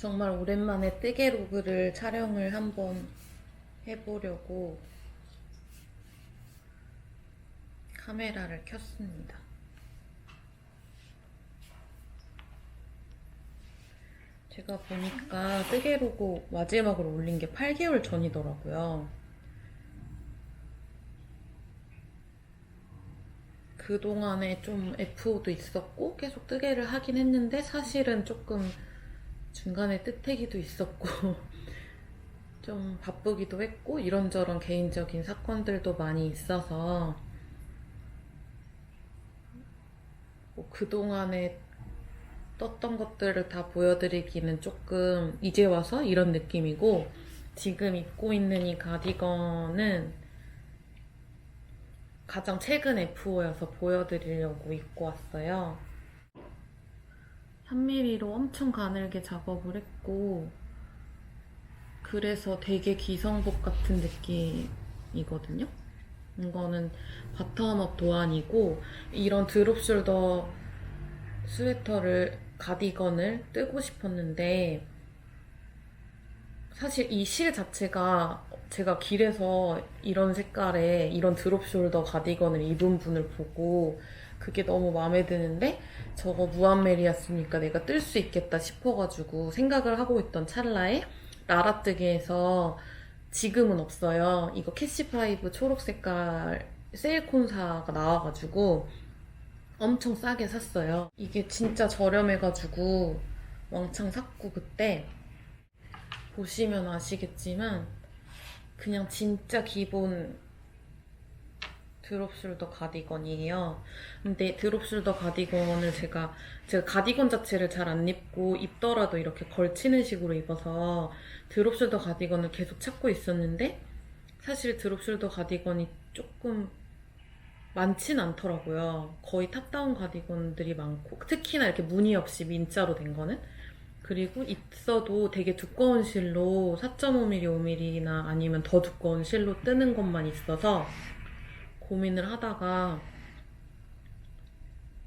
정말 오랜만에 뜨개로그를 촬영을 한번 해보려고 카메라를 켰습니다. 제가 보니까 뜨개로그 마지막으로 올린 게 8개월 전이더라고요. 그동안에 좀 FO도 있었고 계속 뜨개를 하긴 했는데 사실은 조금 중간에 뜨태기도 있었고 좀 바쁘기도 했고 이런저런 개인적인 사건들도 많이 있어서 뭐 그동안에 떴던 것들을 다 보여드리기는 조금 이제 와서 이런 느낌이고, 지금 입고 있는 이 가디건은 가장 최근 FO여서 보여드리려고 입고 왔어요. 3mm로 엄청 가늘게 작업을 했고, 그래서 되게 기성복 같은 느낌이거든요. 이거는 바텀업 도안이고, 이런 드롭숄더 가디건을 뜨고 싶었는데, 사실 이 실 자체가 제가 길에서 이런 색깔의 이런 드롭숄더 가디건을 입은 분을 보고 그게 너무 마음에 드는데, 저거 무한메리였으니까 내가 뜰 수 있겠다 싶어가지고 생각을 하고 있던 찰나에 나라뜨기에서, 지금은 없어요, 이거 캐시파이브 초록 색깔 세일콘사가 나와가지고 엄청 싸게 샀어요. 이게 진짜 저렴해가지고 왕창 샀고, 그때 보시면 아시겠지만 그냥 진짜 기본 드롭숄더 가디건이에요. 근데 드롭숄더 가디건을 제가 가디건 자체를 잘 안 입고 입더라도 이렇게 걸치는 식으로 입어서 드롭숄더 가디건을 계속 찾고 있었는데, 사실 드롭숄더 가디건이 조금 많진 않더라고요. 거의 탑다운 가디건들이 많고, 특히나 이렇게 무늬 없이 민자로 된 거는. 그리고 있어도 되게 두꺼운 실로 4.5mm, 5mm나 아니면 더 두꺼운 실로 뜨는 것만 있어서 고민을 하다가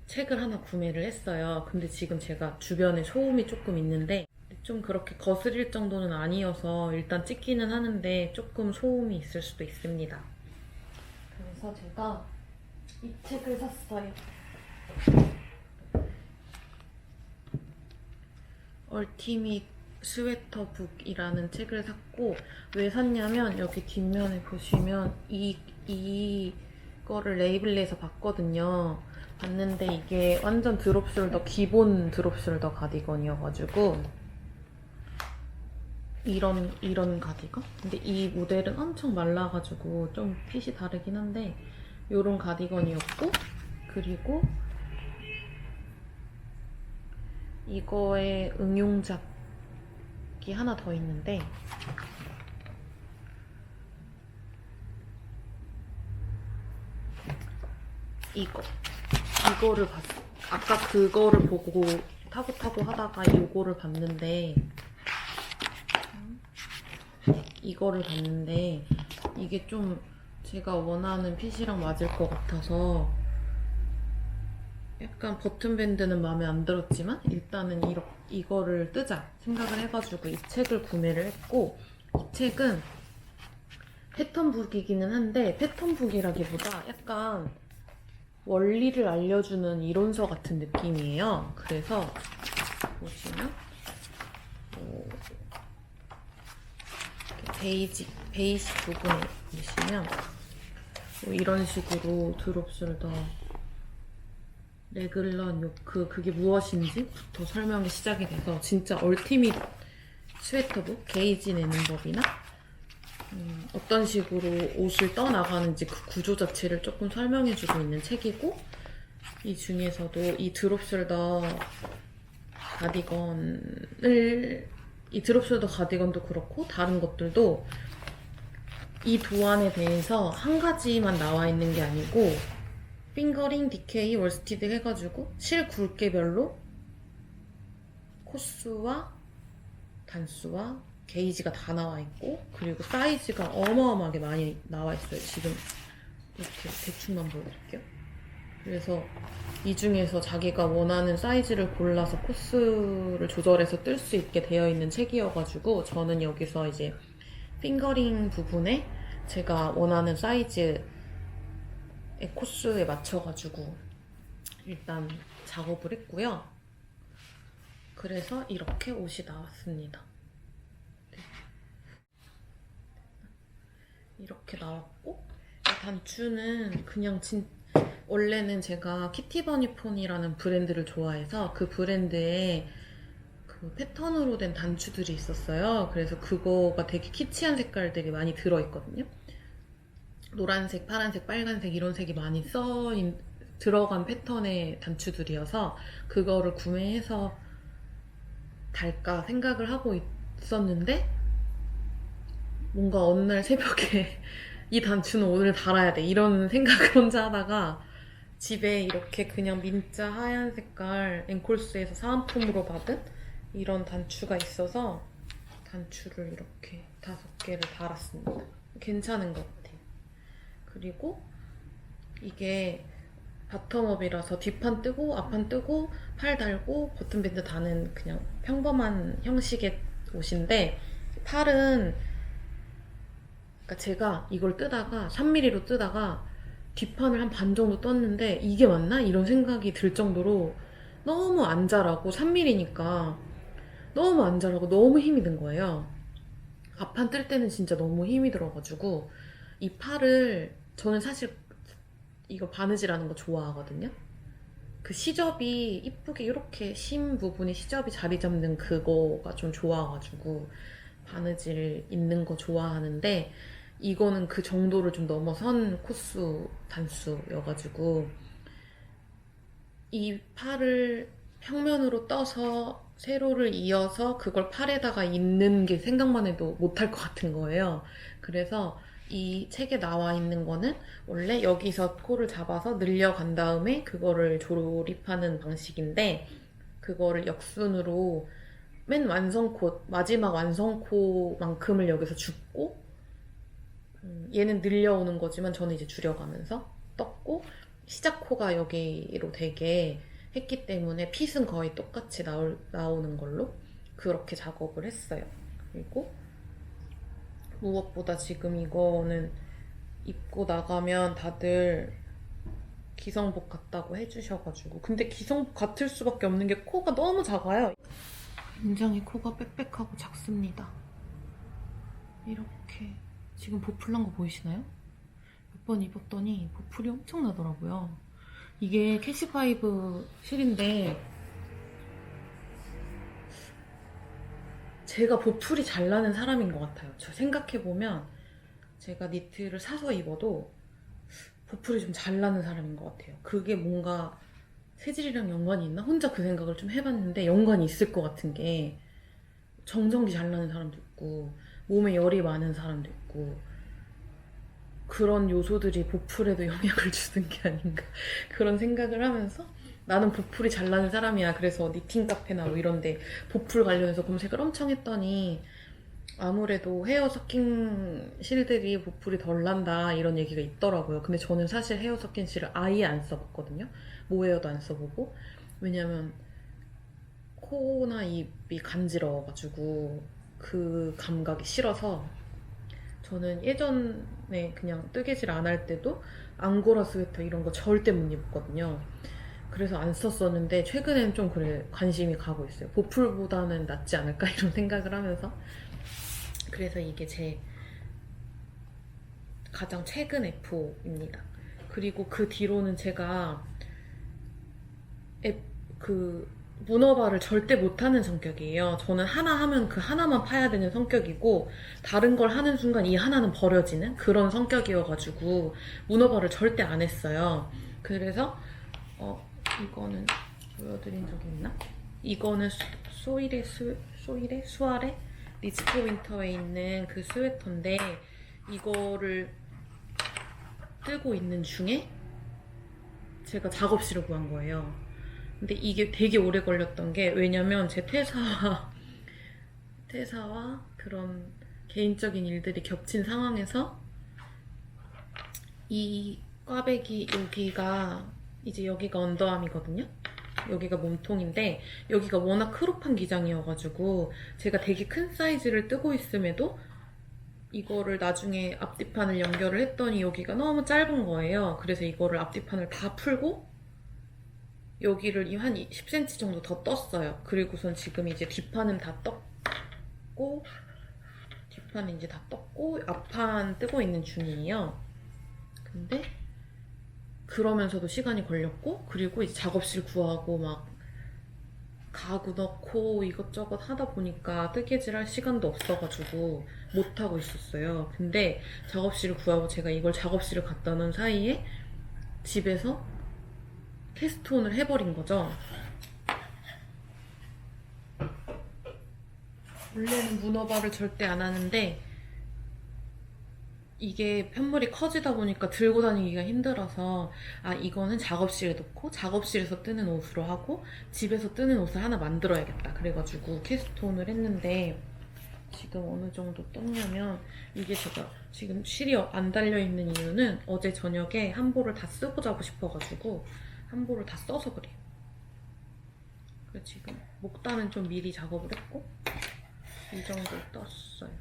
책을 하나 구매를 했어요. 근데 지금 제가 주변에 소음이 조금 있는데, 좀 그렇게 거스릴 정도는 아니어서 일단 찍기는 하는데 조금 소음이 있을 수도 있습니다. 그래서 제가 이 책을 샀어요. 얼티밋 스웨터북이라는 책을 샀고, 왜 샀냐면 여기 뒷면에 보시면 이거를 레이블에서 봤거든요. 봤는데 이게 완전 드롭숄더, 기본 드롭숄더 가디건이어가지고 이런 가디건? 근데 이 모델은 엄청 말라가지고 좀 핏이 다르긴 한데 요런 가디건이었고, 그리고 이거에 응용작이 하나 더 있는데, 이거를 봤어. 아까 그거를 보고 타고 하다가 이거를 봤는데, 이게 좀 제가 원하는 핏이랑 맞을 것 같아서 약간 버튼밴드는 마음에 안 들었지만 일단은 이거를 뜨자 생각을 해가지고 이 책을 구매를 했고, 이 책은 패턴북이기는 한데 패턴북이라기보다 약간 원리를 알려주는 이론서 같은 느낌이에요. 그래서 보시면 베이직 부분에 보시면 이런 식으로 드롭숄더, 레글런 요크, 그게 무엇인지부터 설명이 시작이 돼서 진짜 얼티밋 스웨터북, 게이지 내는 법이나 어떤 식으로 옷을 떠나가는지 그 구조 자체를 조금 설명해주고 있는 책이고, 이 중에서도 이 드롭숄더 가디건도 그렇고 다른 것들도 이 도안에 대해서 한 가지만 나와 있는 게 아니고 핑거링, 디케이, 월스티드 해가지고 실 굵게별로 코스와 단수와 게이지가 다 나와 있고, 그리고 사이즈가 어마어마하게 많이 나와 있어요. 지금 이렇게 대충만 보여드릴게요. 그래서 이 중에서 자기가 원하는 사이즈를 골라서 코스를 조절해서 뜰 수 있게 되어 있는 책이어가지고 저는 여기서 이제 핑거링 부분에 제가 원하는 사이즈의 코스에 맞춰가지고 일단 작업을 했고요. 그래서 이렇게 옷이 나왔습니다. 이렇게 나왔고 이 단추는 그냥 원래는 제가 키티버니 폰이라는 브랜드를 좋아해서 그 브랜드에 그 패턴으로 된 단추들이 있었어요. 그래서 그거가 되게 키치한 색깔들이 많이 들어있거든요. 노란색, 파란색, 빨간색 이런 색이 많이 들어간 패턴의 단추들이어서 그거를 구매해서 달까 생각을 하고 있었는데 뭔가 어느 날 새벽에 이 단추는 오늘 달아야 돼 이런 생각을 혼자 하다가 집에 이렇게 그냥 민자 하얀 색깔 앵콜스에서 사은품으로 받은 이런 단추가 있어서 단추를 이렇게 5개를 달았습니다. 괜찮은 것 같아요. 그리고 이게 바텀업이라서 뒷판 뜨고 앞판 뜨고 팔 달고 버튼밴드 다는 그냥 평범한 형식의 옷인데 팔은 그러니까 제가 이걸 뜨다가 3mm로 뜨다가 뒷판을 한 반 정도 떴는데 이게 맞나? 이런 생각이 들 정도로 너무 안 자라고 3mm니까 너무 안 자라고 너무 힘이 든 거예요. 앞판 뜰 때는 진짜 너무 힘이 들어가지고 이 팔을 저는 사실 이거 바느질하는 거 좋아하거든요. 그 시접이 이쁘게 이렇게 심 부분에 시접이 자리 잡는 그거가 좀 좋아가지고 바느질 있는 거 좋아하는데 이거는 그 정도를 좀 넘어선 코스 단수여가지고 이 팔을 평면으로 떠서 세로를 이어서 그걸 팔에다가 입는 게 생각만 해도 못할 것 같은 거예요. 그래서 이 책에 나와 있는 거는 원래 여기서 코를 잡아서 늘려간 다음에 그거를 조립하는 방식인데 그거를 역순으로 맨 완성코, 마지막 완성코만큼을 여기서 줍고 얘는 늘려오는 거지만 저는 이제 줄여가면서 떴고 시작코가 여기로 되게 했기 때문에 핏은 거의 똑같이 나오는 걸로 그렇게 작업을 했어요. 그리고 무엇보다 지금 이거는 입고 나가면 다들 기성복 같다고 해주셔가지고 근데 기성복 같을 수밖에 없는 게 코가 너무 작아요. 굉장히 코가 빽빽하고 작습니다. 이렇게 지금 보풀 난 거 보이시나요? 몇 번 입었더니 보풀이 엄청 나더라고요. 이게 캐시파이브 실인데 제가 보풀이 잘 나는 사람인 것 같아요. 저 생각해보면 제가 니트를 사서 입어도 보풀이 좀 잘 나는 사람인 것 같아요. 그게 뭔가 체질이랑 연관이 있나? 혼자 그 생각을 좀 해봤는데 연관이 있을 것 같은 게 정전기 잘 나는 사람도 있고 몸에 열이 많은 사람도 있고 그런 요소들이 보풀에도 영향을 주는 게 아닌가 그런 생각을 하면서 나는 보풀이 잘 나는 사람이야. 그래서 니팅 카페나 뭐 이런데 보풀 관련해서 검색을 엄청 했더니 아무래도 헤어 서킹 실들이 보풀이 덜 난다 이런 얘기가 있더라고요. 근데 저는 사실 헤어 서킹 실을 아예 안 써봤거든요. 모헤어도 안 써보고 왜냐면 코나 입이 간지러워가지고 그 감각이 싫어서 저는 예전에 그냥 뜨개질 안 할 때도 앙고라 스웨터 이런 거 절대 못 입었거든요. 그래서 안 썼었는데 최근엔 좀 그래 관심이 가고 있어요. 보풀보다는 낫지 않을까 이런 생각을 하면서 그래서 이게 제 가장 최근 F입니다. 그리고 그 뒤로는 제가 그 문어발을 절대 못하는 성격이에요. 저는 하나 하면 그 하나만 파야 되는 성격이고 다른 걸 하는 순간 이 하나는 버려지는 그런 성격이어가지고 문어발을 절대 안 했어요. 그래서 이거는 보여드린 적이 있나? 이거는 수아레 리스크 윈터에 있는 그 스웨터인데 이거를 뜨고 있는 중에 제가 작업실을 구한 거예요. 근데 이게 되게 오래 걸렸던 게 왜냐면 제 퇴사와 그런 개인적인 일들이 겹친 상황에서 이 꽈배기 여기가 이제 여기가 언더암이거든요. 여기가 몸통인데 여기가 워낙 크롭한 기장이어가지고 제가 되게 큰 사이즈를 뜨고 있음에도 이거를 나중에 앞뒤판을 연결을 했더니 여기가 너무 짧은 거예요. 그래서 이거를 앞뒤판을 다 풀고 여기를 한 10cm 정도 더 떴어요. 그리고선 지금 이제 뒷판은 다 떴고 뒷판은 이제 다 떴고 앞판 뜨고 있는 중이에요. 근데 그러면서도 시간이 걸렸고 그리고 이제 작업실 구하고 막 가구 넣고 이것저것 하다 보니까 뜨개질 할 시간도 없어가지고 못하고 있었어요. 근데 작업실을 구하고 제가 이걸 작업실을 갖다 놓은 사이에 집에서 캐스트온을 해버린 거죠. 원래는 문어발을 절대 안 하는데 이게 편물이 커지다 보니까 들고 다니기가 힘들어서 이거는 작업실에 놓고 작업실에서 뜨는 옷으로 하고 집에서 뜨는 옷을 하나 만들어야겠다 그래가지고 캐스트온을 했는데 지금 어느 정도 떴냐면 이게 제가 지금 실이 안 달려있는 이유는 어제 저녁에 한 볼을 다 쓰고 자고 싶어가지고 한 볼을 다 써서 그래요. 그래서 지금 목단은 좀 미리 작업을 했고 이 정도 떴어요.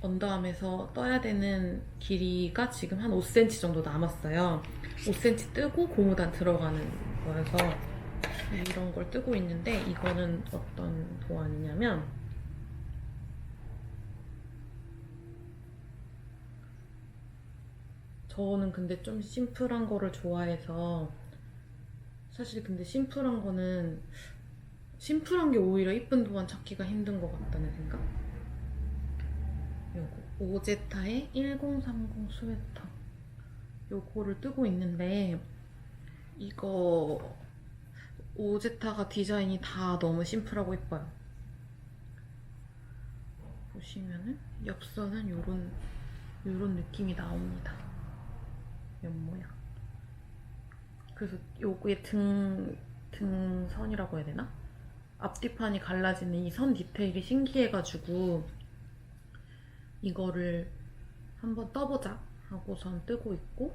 언더암에서 떠야 되는 길이가 지금 한 5cm 정도 남았어요. 5cm 뜨고 고무단 들어가는 거여서 이런 걸 뜨고 있는데 이거는 어떤 도안이냐면 저는 근데 좀 심플한 거를 좋아해서 사실 근데 심플한 거는 심플한 게 오히려 이쁜 도안 찾기가 힘든 것 같다는 생각? 요거 오제타의 1030 스웨터 요거를 뜨고 있는데 이거 오제타가 디자인이 다 너무 심플하고 예뻐요. 보시면은 옆선은 요런 느낌이 나옵니다. 옆 모양. 그래서 요거의 등선이라고 해야 되나? 앞뒤판이 갈라지는 이 선 디테일이 신기해가지고 이거를 한번 떠보자 하고선 뜨고 있고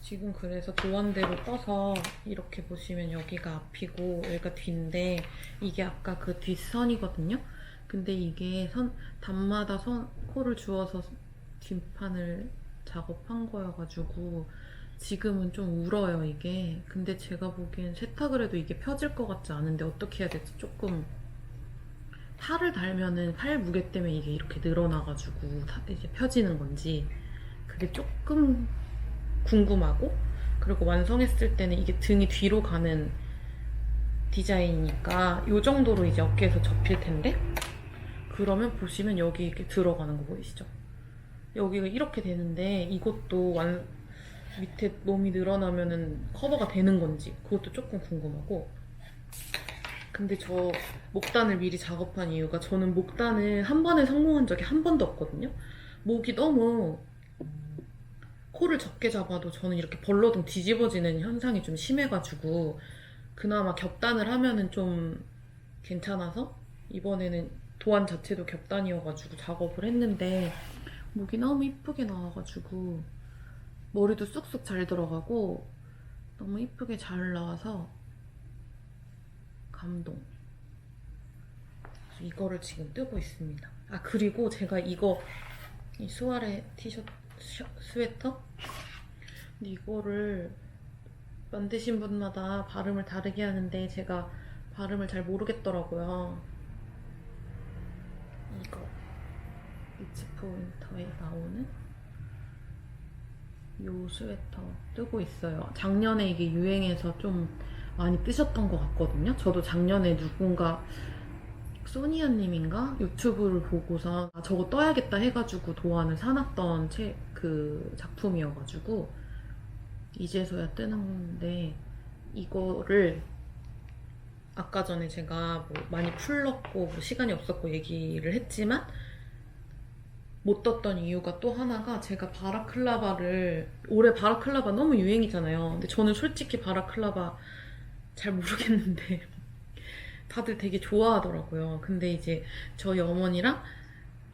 지금 그래서 도안대로 떠서 이렇게 보시면 여기가 앞이고 여기가 뒤인데 이게 아까 그 뒷선이거든요. 근데 이게 단마다 코를 주어서 뒷판을 작업한 거여가지고 지금은 좀 울어요 이게. 근데 제가 보기엔 세탁을 해도 이게 펴질 것 같지 않은데 어떻게 해야 될지 조금 팔을 달면은 팔 무게 때문에 이게 이렇게 늘어나가지고 이제 펴지는 건지 그게 조금 궁금하고 그리고 완성했을 때는 이게 등이 뒤로 가는 디자인이니까 이 정도로 이제 어깨에서 접힐 텐데 그러면 보시면 여기 이렇게 들어가는 거 보이시죠? 여기가 이렇게 되는데 이것도 밑에 놈이 늘어나면은 커버가 되는 건지 그것도 조금 궁금하고 근데 저 목단을 미리 작업한 이유가 저는 목단을 한 번에 성공한 적이 한 번도 없거든요. 목이 너무 코를 적게 잡아도 저는 이렇게 벌러덩 뒤집어지는 현상이 좀 심해가지고 그나마 겹단을 하면은 좀 괜찮아서 이번에는 도안 자체도 겹단이어가지고 작업을 했는데 목이 너무 이쁘게 나와가지고 머리도 쑥쑥 잘 들어가고 너무 이쁘게 잘 나와서 감동. 이거를 지금 뜨고 있습니다. 그리고 제가 이 수아레 티셔츠 스웨터? 근데 이거를 만드신 분마다 발음을 다르게 하는데 제가 발음을 잘 모르겠더라고요. 이거 이츠프 윈터에 나오는 요 스웨터 뜨고 있어요. 작년에 이게 유행해서 좀 많이 뜨셨던 것 같거든요. 저도 작년에 누군가 소니아님인가 유튜브를 보고서 저거 떠야겠다 해가지고 도안을 사놨던 그 작품이어가지고 이제서야 뜨는 건데 이거를 아까 전에 제가 뭐 많이 풀렀고 뭐 시간이 없었고 얘기를 했지만 못 떴던 이유가 또 하나가 제가 바라클라바를 올해 바라클라바 너무 유행이잖아요. 근데 저는 솔직히 바라클라바 잘 모르겠는데 다들 되게 좋아하더라고요. 근데 이제 저희 어머니랑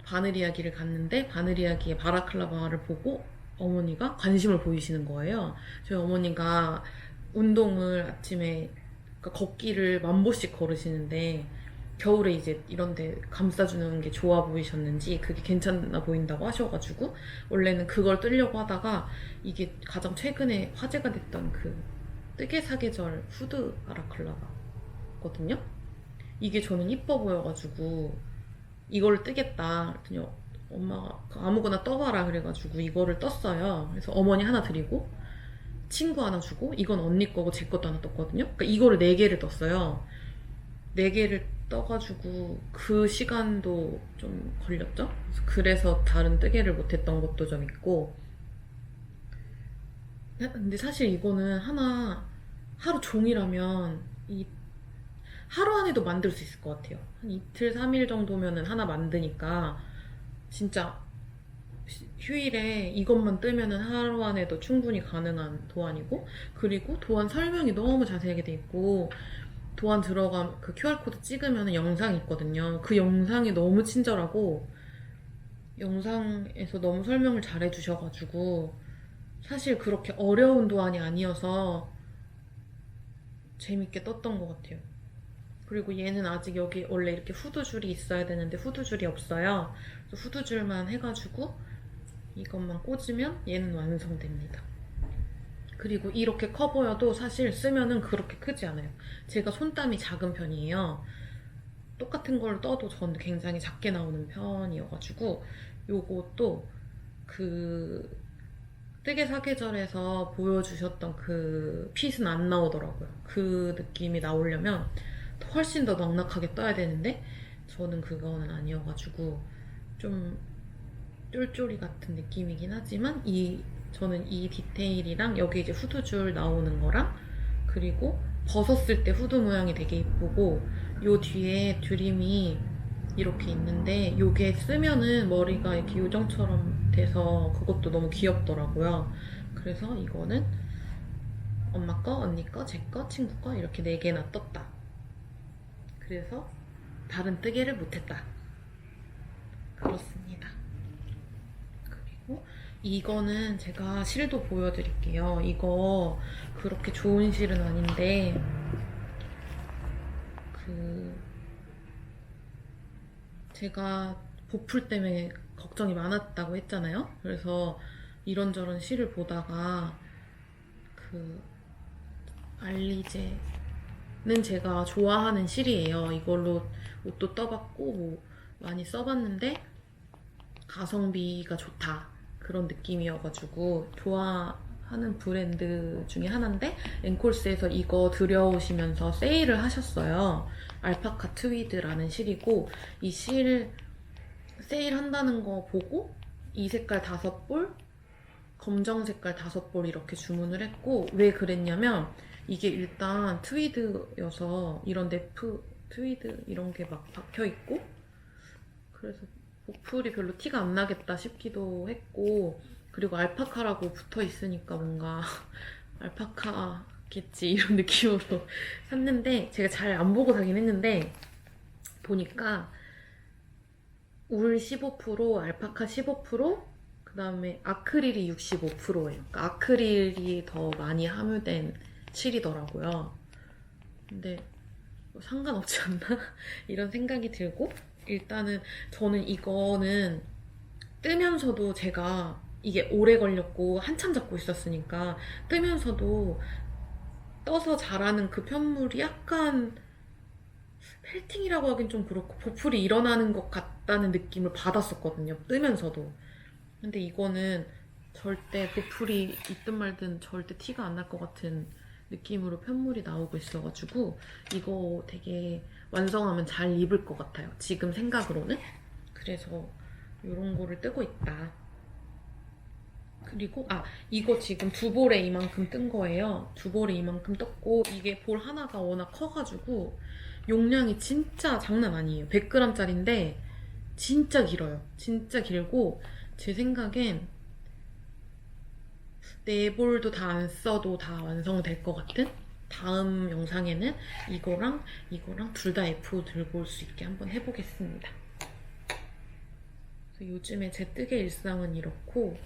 바늘 이야기를 갔는데 바늘 이야기의 바라클라바를 보고 어머니가 관심을 보이시는 거예요. 저희 어머니가 운동을 아침에 그러니까 걷기를 10,000보씩 걸으시는데 겨울에 이제 이런데 감싸주는 게 좋아 보이셨는지 그게 괜찮아 보인다고 하셔가지고 원래는 그걸 뜨려고 하다가 이게 가장 최근에 화제가 됐던 그 뜨개 사계절 후드 아라클라바거든요. 이게 저는 이뻐 보여가지고 이걸 뜨겠다 그랬더니 엄마가 아무거나 떠봐라 그래가지고 이거를 떴어요. 그래서 어머니 하나 드리고 친구 하나 주고 이건 언니 거고 제 것도 하나 떴거든요. 그러니까 이거를 4개를 떴어요. 4개를 떠가지고 그 시간도 좀 걸렸죠. 그래서 다른 뜨개를 못했던 것도 좀 있고. 근데 사실 이거는 하루 종일하면 하루 안에도 만들 수 있을 것 같아요. 한 이틀, 3일 정도면은 하나 만드니까 진짜 휴일에 이것만 뜨면은 하루 안에도 충분히 가능한 도안이고, 그리고 도안 설명이 너무 자세하게 돼 있고, 도안 들어간 그 QR코드 찍으면 영상이 있거든요. 그 영상이 너무 친절하고 영상에서 너무 설명을 잘 해주셔가지고 사실 그렇게 어려운 도안이 아니어서 재밌게 떴던 것 같아요. 그리고 얘는 아직 여기 원래 이렇게 후드줄이 있어야 되는데 후드줄이 없어요. 그래서 후드줄만 해가지고 이것만 꽂으면 얘는 완성됩니다. 그리고 이렇게 커 보여도 사실 쓰면은 그렇게 크지 않아요. 제가 손땀이 작은 편이에요. 똑같은 걸 떠도 저는 굉장히 작게 나오는 편이어가지고 요것도 그 뜨개 사계절에서 보여주셨던 그 핏은 안 나오더라고요. 그 느낌이 나오려면 훨씬 더 넉넉하게 떠야 되는데 저는 그거는 아니어가지고 좀 쫄쫄이 같은 느낌이긴 하지만 저는 이 디테일이랑 여기 이제 후드줄 나오는 거랑 그리고 벗었을 때 후드 모양이 되게 이쁘고 요 뒤에 드림이 이렇게 있는데 요게 쓰면은 머리가 이렇게 요정처럼 돼서 그것도 너무 귀엽더라고요. 그래서 이거는 엄마 거, 언니 거, 제 거, 친구 거 이렇게 4개나 떴다. 그래서 다른 뜨개를 못했다. 그렇습니다. 그리고 이거는 제가 실도 보여드릴게요. 이거 그렇게 좋은 실은 아닌데 제가 보풀 때문에 걱정이 많았다고 했잖아요. 그래서 이런저런 실을 보다가 그 알리제는 제가 좋아하는 실이에요. 이걸로 옷도 떠봤고 뭐 많이 써봤는데 가성비가 좋다 그런 느낌이어가지고 좋아하는 브랜드 중에 하나인데 앵콜스에서 이거 들여오시면서 세일을 하셨어요. 알파카 트위드라는 실이고 이 실 세일한다는 거 보고 이 색깔 5볼 검정 색깔 5볼 이렇게 주문을 했고 왜 그랬냐면 이게 일단 트위드여서 이런 네프 트위드 이런 게 막 박혀있고 그래서 보풀이 별로 티가 안 나겠다 싶기도 했고 그리고 알파카라고 붙어있으니까 뭔가 알파카겠지 이런 느낌으로 샀는데 제가 잘 안 보고 사긴 했는데 보니까 울 15%, 알파카 15%, 그 다음에 아크릴이 65%예요. 그러니까 아크릴이 더 많이 함유된 실이더라고요. 근데 뭐 상관없지 않나? 이런 생각이 들고 일단은 저는 이거는 뜨면서도 제가 이게 오래 걸렸고 한참 잡고 있었으니까 뜨면서도 떠서 자라는 그 편물이 약간 펠팅이라고 하긴 좀 그렇고 보풀이 일어나는 것 같다는 느낌을 받았었거든요. 뜨면서도. 근데 이거는 절대 보풀이 있든 말든 절대 티가 안 날 것 같은 느낌으로 편물이 나오고 있어가지고 이거 되게 완성하면 잘 입을 것 같아요. 지금 생각으로는. 그래서 이런 거를 뜨고 있다. 그리고 이거 지금 2볼에 이만큼 뜬 거예요. 2볼에 이만큼 떴고 이게 볼 하나가 워낙 커가지고 용량이 진짜 장난 아니에요. 100g짜리인데 진짜 길어요. 진짜 길고 제 생각엔 4볼도 다 안 써도 다 완성될 것 같은? 다음 영상에는 이거랑 둘 다 F 들고 올 수 있게 한번 해보겠습니다. 그래서 요즘에 제 뜨개 일상은 이렇고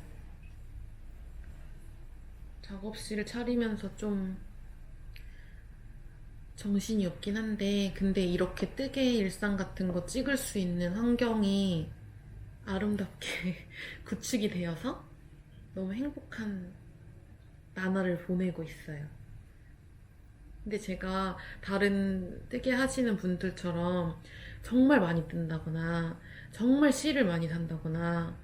작업실 차리면서 좀 정신이 없긴 한데, 근데 이렇게 뜨개 일상 같은 거 찍을 수 있는 환경이 아름답게 구축이 되어서 너무 행복한 나날을 보내고 있어요. 근데 제가 다른 뜨개 하시는 분들처럼 정말 많이 뜬다거나 정말 실을 많이 산다거나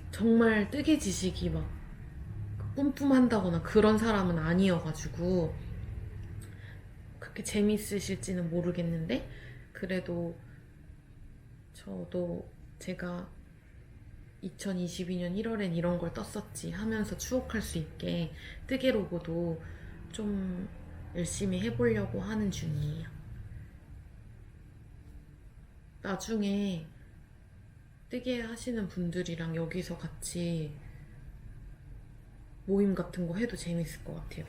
정말 뜨개 지식이 막 뿜뿜한다거나 그런 사람은 아니어가지고 그렇게 재밌으실지는 모르겠는데, 그래도 저도 제가 2022년 1월엔 이런 걸 떴었지 하면서 추억할 수 있게 뜨개 로고도 좀 열심히 해보려고 하는 중이에요. 나중에 뜨개 하시는 분들이랑 여기서 같이 모임 같은 거 해도 재밌을 것 같아요.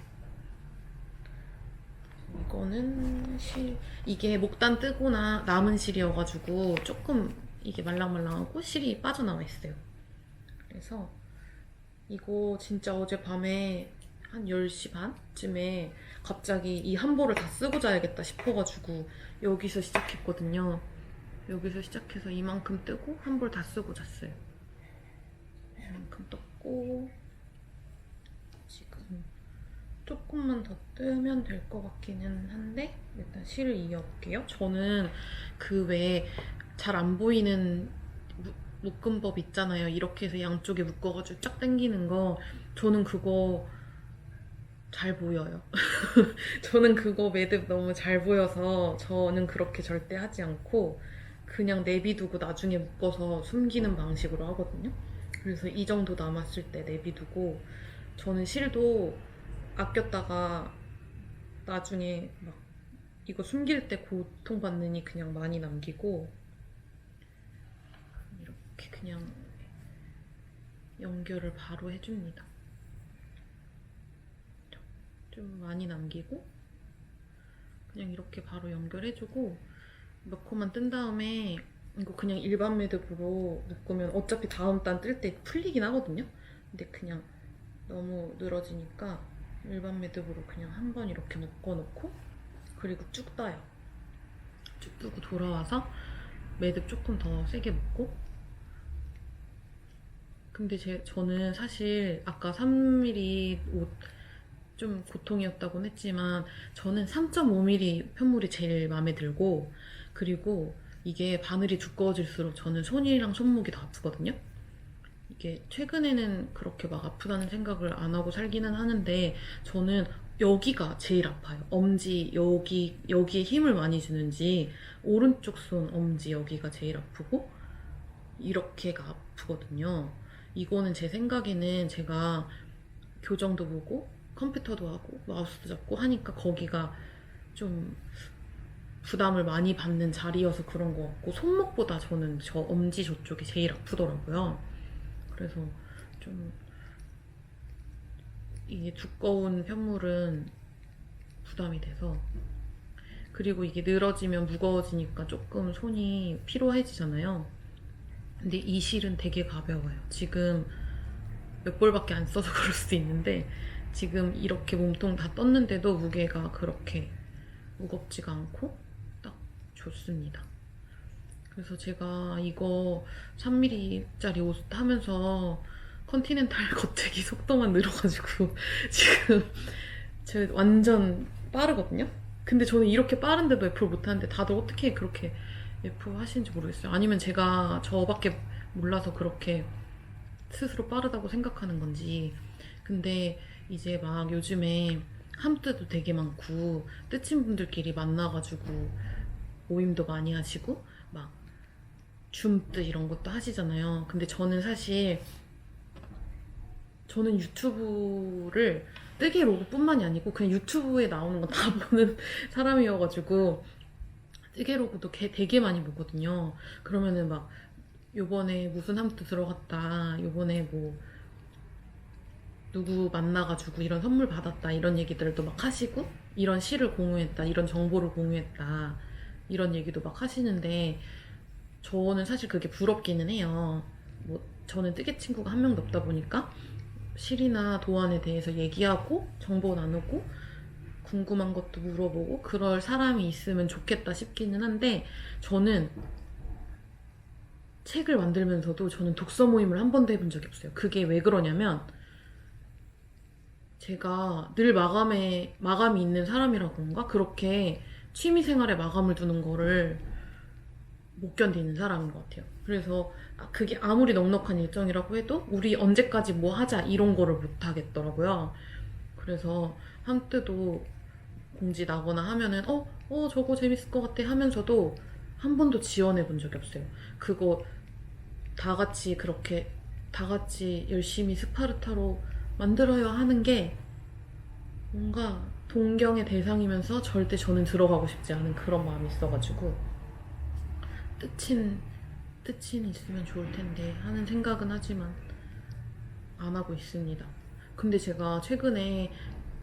이거는 이게 목단 뜨거나 남은 실이어가지고 조금 이게 말랑말랑하고 실이 빠져나와 있어요. 그래서 이거 진짜 어젯밤에 한 10시 반쯤에 갑자기 이 한 보를 다 쓰고 자야겠다 싶어가지고 여기서 시작했거든요. 여기서 시작해서 이만큼 뜨고 한 볼 다 쓰고 잤어요. 이만큼 떴고 지금 조금만 더 뜨면 될 것 같기는 한데 일단 실을 이어볼게요. 저는 그 외에 잘 안 보이는 묶음법 있잖아요. 이렇게 해서 양쪽에 묶어가지고 쫙 당기는 거. 저는 그거 잘 보여요. 저는 그거 매듭 너무 잘 보여서 저는 그렇게 절대 하지 않고 그냥 내비두고 나중에 묶어서 숨기는 방식으로 하거든요. 그래서 이 정도 남았을 때 내비두고, 저는 실도 아꼈다가 나중에 막 이거 숨길 때 고통받느니 그냥 많이 남기고 이렇게 그냥 연결을 바로 해줍니다. 좀 많이 남기고 그냥 이렇게 바로 연결해주고 몇 코만 뜬 다음에 이거 그냥 일반 매듭으로 묶으면 어차피 다음 단 뜰 때 풀리긴 하거든요. 근데 그냥 너무 늘어지니까 일반 매듭으로 그냥 한 번 이렇게 묶어놓고 그리고 쭉 따요. 쭉 뜨고 돌아와서 매듭 조금 더 세게 묶고. 근데 저는 사실 아까 3mm 옷 좀 고통이었다고는 했지만 저는 3.5mm 편물이 제일 마음에 들고, 그리고 이게 바늘이 두꺼워질수록 저는 손이랑 손목이 더 아프거든요. 이게 최근에는 그렇게 막 아프다는 생각을 안 하고 살기는 하는데 저는 여기가 제일 아파요. 엄지 여기에 힘을 많이 주는지 오른쪽 손 엄지 여기가 제일 아프고 이렇게가 아프거든요. 이거는 제 생각에는 제가 교정도 보고 컴퓨터도 하고 마우스도 잡고 하니까 거기가 좀 부담을 많이 받는 자리여서 그런 것 같고, 손목보다 저는 저 엄지 저쪽이 제일 아프더라고요. 그래서 좀 이게 두꺼운 편물은 부담이 돼서, 그리고 이게 늘어지면 무거워지니까 조금 손이 피로해지잖아요. 근데 이 실은 되게 가벼워요. 지금 몇 벌밖에 안 써서 그럴 수도 있는데 지금 이렇게 몸통 다 떴는데도 무게가 그렇게 무겁지가 않고 딱 좋습니다. 그래서 제가 이거 3mm짜리 옷 하면서 컨티넨탈 거치기 속도만 늘어가지고 지금 제 완전 빠르거든요? 근데 저는 이렇게 빠른데도 F를 못하는데 다들 어떻게 그렇게 F 하시는지 모르겠어요. 아니면 제가 저밖에 몰라서 그렇게 스스로 빠르다고 생각하는 건지. 근데 이제 막 요즘에 함뜨도 되게 많고 뜨친 분들끼리 만나가지고 모임도 많이 하시고 막 줌뜨 이런 것도 하시잖아요. 근데 저는 사실 저는 유튜브를 뜨개 로고뿐만이 아니고 그냥 유튜브에 나오는 거 다 보는 사람이어가지고 뜨개 로고도 되게 많이 보거든요. 그러면은 막 요번에 무슨 함트 들어갔다, 요번에 뭐 누구 만나가지고 이런 선물 받았다 이런 얘기들도 막 하시고, 이런 시를 공유했다, 이런 정보를 공유했다 이런 얘기도 막 하시는데 저는 사실 그게 부럽기는 해요. 뭐 저는 뜨개 친구가 한 명도 없다 보니까 실이나 도안에 대해서 얘기하고 정보 나누고 궁금한 것도 물어보고 그럴 사람이 있으면 좋겠다 싶기는 한데, 저는 책을 만들면서도 저는 독서 모임을 한 번도 해본 적이 없어요. 그게 왜 그러냐면 제가 늘 마감이 있는 사람이라 그런가? 그렇게 취미생활에 마감을 두는 거를 못 견디는 사람인 것 같아요. 그래서 그게 아무리 넉넉한 일정이라고 해도 우리 언제까지 뭐 하자 이런 거를 못 하겠더라고요. 그래서 한때도 공지 나거나 하면은 저거 재밌을 것 같아 하면서도 한 번도 지원해 본 적이 없어요. 그거 다 같이 열심히 스파르타로 만들어야 하는 게 뭔가 동경의 대상이면서 절대 저는 들어가고 싶지 않은 그런 마음이 있어가지고 뜻은 있으면 좋을 텐데 하는 생각은 하지만 안 하고 있습니다. 근데 제가 최근에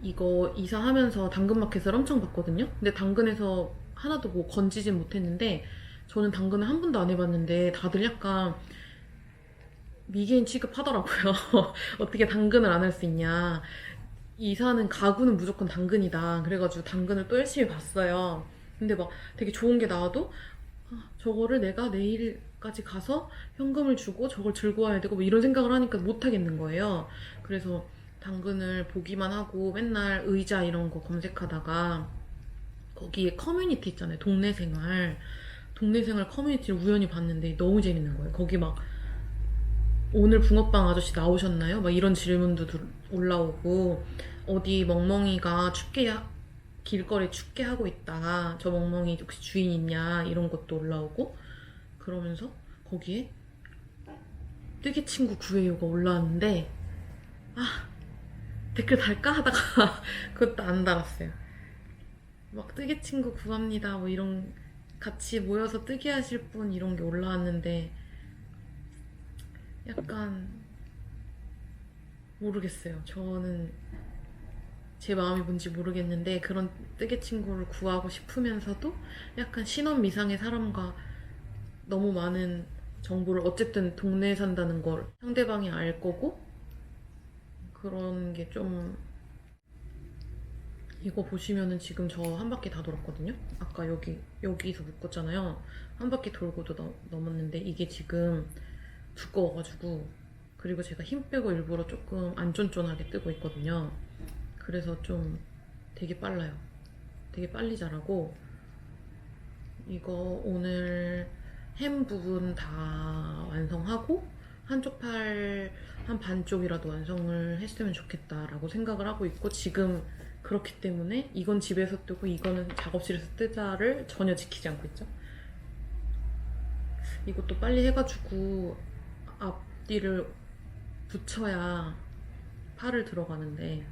이거 이사하면서 당근마켓을 엄청 봤거든요. 근데 당근에서 하나도 뭐 건지진 못했는데, 저는 당근을 한 번도 안 해봤는데 다들 약간 미개인 취급하더라고요. 어떻게 당근을 안 할 수 있냐. 이사는 가구는 무조건 당근이다. 그래가지고 당근을 또 열심히 봤어요. 근데 막 되게 좋은 게 나와도 저거를 내가 내일까지 가서 현금을 주고 저걸 들고 와야 되고 뭐 이런 생각을 하니까 못 하겠는 거예요. 그래서 당근을 보기만 하고 맨날 의자 이런 거 검색하다가 거기에 커뮤니티 있잖아요. 동네 생활 커뮤니티를 우연히 봤는데 너무 재밌는 거예요. 거기 막 오늘 붕어빵 아저씨 나오셨나요? 막 이런 질문도 올라오고, 어디 멍멍이가 길거리 축게 하고 있다. 저 멍멍이 혹시 주인 있냐? 이런 것도 올라오고, 그러면서 거기에 뜨개 친구 구해요가 올라왔는데, 댓글 달까 하다가 그것도 안 달았어요. 막 뜨개 친구 구합니다. 뭐 이런 같이 모여서 뜨개 하실 분 이런 게 올라왔는데, 약간 모르겠어요. 저는 제 마음이 뭔지 모르겠는데 그런 뜨개 친구를 구하고 싶으면서도 약간 신혼 미상의 사람과 너무 많은 정보를, 어쨌든 동네에 산다는 걸 상대방이 알 거고, 그런 게 좀. 이거 보시면은 지금 저 한 바퀴 다 돌았거든요. 아까 여기서 묶었잖아요. 한 바퀴 돌고도 넘었는데 이게 지금 두꺼워가지고, 그리고 제가 힘 빼고 일부러 조금 안 쫀쫀하게 뜨고 있거든요. 그래서 좀 되게 빨라요. 되게 빨리 자라고, 이거 오늘 hem 부분 다 완성하고 한쪽 팔 한 반쪽이라도 완성을 했으면 좋겠다라고 생각을 하고 있고, 지금 그렇기 때문에 이건 집에서 뜨고 이거는 작업실에서 뜨자를 전혀 지키지 않고 있죠. 이것도 빨리 해가지고 앞뒤를 붙여야 팔을 들어가는데,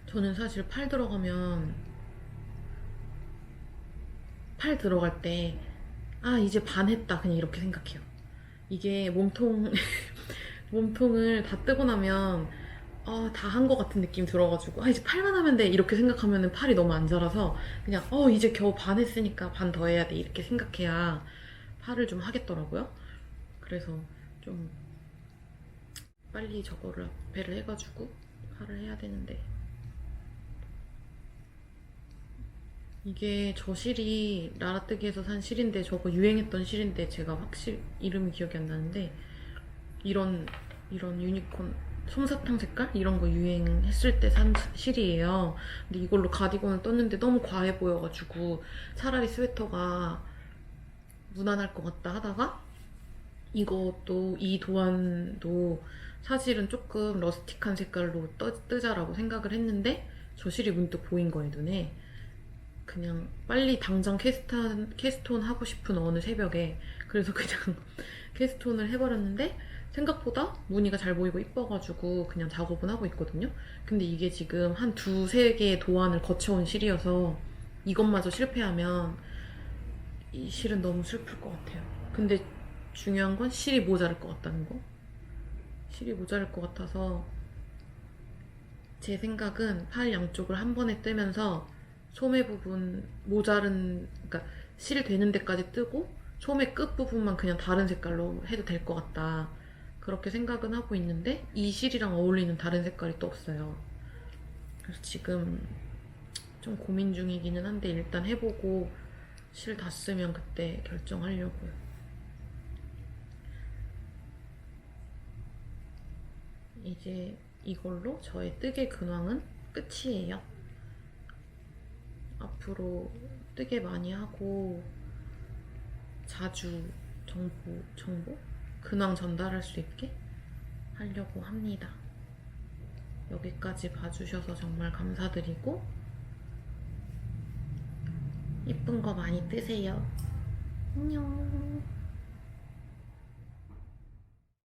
저는 사실 팔 들어갈 때 이제 반 했다 그냥 이렇게 생각해요. 이게 몸통을 다 뜨고 나면 다 한 것 같은 느낌 들어가지고 이제 팔만 하면 돼 이렇게 생각하면 팔이 너무 안 자라서 그냥 이제 겨우 반 했으니까 반 더 해야 돼 이렇게 생각해야 팔을 좀 하겠더라고요. 그래서 좀 빨리 저거를 배를 해가지고 팔을 해야 되는데, 이게 저 실이 라라뜨기에서 산 실인데 저거 유행했던 실인데 제가 확실히 이름이 기억이 안 나는데, 이런 유니콘 솜사탕 색깔? 이런 거 유행했을 때 산 실이에요. 근데 이걸로 가디건을 떴는데 너무 과해 보여가지고 차라리 스웨터가 무난할 것 같다 하다가, 이것도 이 도안도 사실은 조금 러스틱한 색깔로 뜨자라고 생각을 했는데 저 실이 문득 보인 거예요, 눈에. 그냥 빨리 당장 캐스톤 하고 싶은 어느 새벽에, 그래서 그냥 캐스톤을 해버렸는데 생각보다 무늬가 잘 보이고 이뻐가지고 그냥 작업은 하고 있거든요. 근데 이게 지금 한 두세 개의 도안을 거쳐온 실이어서 이것마저 실패하면 이 실은 너무 슬플 것 같아요. 근데 중요한 건 실이 모자랄 것 같다는 거. 실이 모자랄 것 같아서 제 생각은 팔 양쪽을 한 번에 뜨면서 소매 부분 그러니까 실 되는 데까지 뜨고 소매 끝 부분만 그냥 다른 색깔로 해도 될 것 같다. 그렇게 생각은 하고 있는데 이 실이랑 어울리는 다른 색깔이 또 없어요. 그래서 지금 좀 고민 중이기는 한데 일단 해보고 실 다 쓰면 그때 결정하려고요. 이제 이걸로 저의 뜨개 근황은 끝이에요. 앞으로 뜨개 많이 하고 자주 정보? 근황 전달할 수 있게 하려고 합니다. 여기까지 봐주셔서 정말 감사드리고 예쁜 거 많이 뜨세요. 안녕.